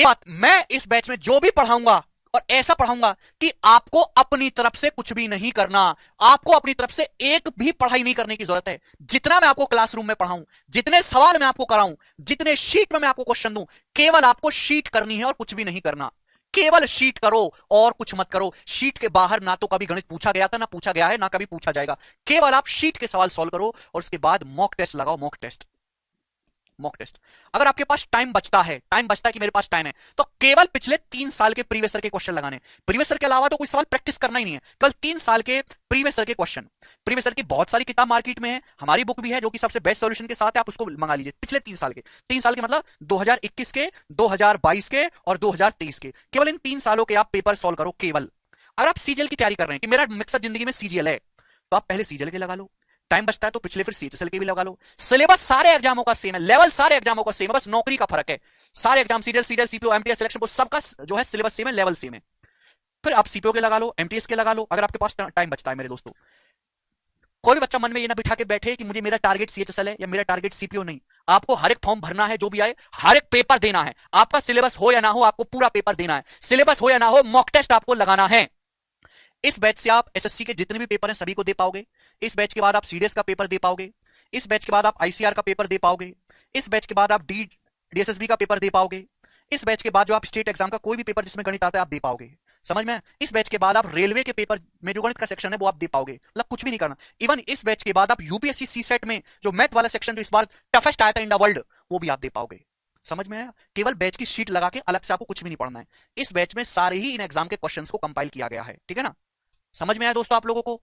बात, मैं इस बैच में जो भी पढ़ाऊंगा और ऐसा पढ़ाऊंगा कि आपको अपनी तरफ से कुछ भी नहीं करना, आपको अपनी तरफ से एक भी पढ़ाई नहीं करने की जरूरत है। जितना मैं आपको क्लासरूम में पढ़ाऊं, जितने सवाल मैं आपको कराऊं, जितने शीट में मैं आपको क्वेश्चन दूं, केवल आपको शीट करनी है और कुछ भी नहीं करना। केवल शीट करो और कुछ मत करो। शीट के बाहर ना तो कभी गणित पूछा गया था, ना पूछा गया है, ना कभी पूछा जाएगा। केवल आप शीट के सवाल सॉल्व करो और उसके बाद मॉक टेस्ट लगाओ। Mock test, mock test. अगर आपके पास टाइम बचता है, कि मेरे पास टाइम है, तो केवल पिछले 3 साल के प्रीवियस ईयर के क्वेश्चन लगाने। प्रीवियस ईयर के अलावा तो कोई सवाल प्रैक्टिस करना ही नहीं है, केवल 3 साल के प्रीवियस ईयर के क्वेश्चन। प्रीवियस ईयर की बहुत सारी किताब मार्केट में है, हमारी बुक भी है जो कि सबसे बेस्ट सॉल्यूशन के साथ है, आप उसको मंगा लीजिए। पिछले 3 साल के, 3 साल के मतलब 2021 के, 2022 के और 2023 के, केवल इन 3 सालों के आप पेपर सॉल्व करो केवल। अगर आप सीजीएल की तैयारी कर रहे हैं कि मेरा मकसद जिंदगी में सीजीएल है, तो आप पहले सीजीएल के लगा लो। टाइम बचता है तो पिछले फिर सीएचएसएल के भी लगा लो। सिलेबस सारे एग्जामों का सेम है, लेवल सारे एग्जामों का सेम है, बस नौकरी का फर्क है। सारे exam CGL, CPO, MTS, selection board, सबका जो है सिलेबस सेम है, लेवल सेम है। फिर आप सीपीओ के लगा लो, एमटीएस के लगा लो, अगर आपके पास टाइम बचता है। मेरे दोस्तों, कोई भी बच्चा मन में ये ना बिठा के बैठे कि मुझे मेरा टारगेट सीएचएसएल है या मेरा टारगेट सीपीओ, नहीं। आपको हर एक फॉर्म भरना है, जो भी आए, हर एक पेपर देना है। आपका सिलेबस हो या ना हो, आपको पूरा पेपर देना है। सिलेबस हो या ना हो, मॉक टेस्ट आपको लगाना है। इस बैच से आप एसएससी के जितने भी पेपर हैं सभी को दे पाओगे। इस बैच के बाद आप सीडीएस का पेपर दे पाओगे। इस बैच के बाद आप आईसीआर का पेपर दे पाओगे। इस बैच के बाद आप डीएसएसबी का पेपर दे पाओगे। इस बैच के बाद जो आप स्टेट एग्जाम का कोई भी पेपर जिसमें गणित आता है आप दे पाओगे। समझ में? इस बैच के बाद आप रेलवे के पेपर में जो गणित का सेक्शन है वो आप दे पाओगे, मतलब कुछ भी नहीं करना। इवन इस बैच के बाद आप यूपीएससी सी सेट में जो मैथ वाला सेक्शन जो इस बार टफेस्ट आया था इन द वर्ल्ड, वो भी आप दे पाओगे। समझ में आया? केवल बैच की शीट लगा के अलग से आपको कुछ भी नहीं पढ़ना है। इस बैच में सारे ही इन एग्जाम के क्वेश्चंस को कंपाइल किया गया है, ठीक है ना? समझ में आया दोस्तों आप लोगों को?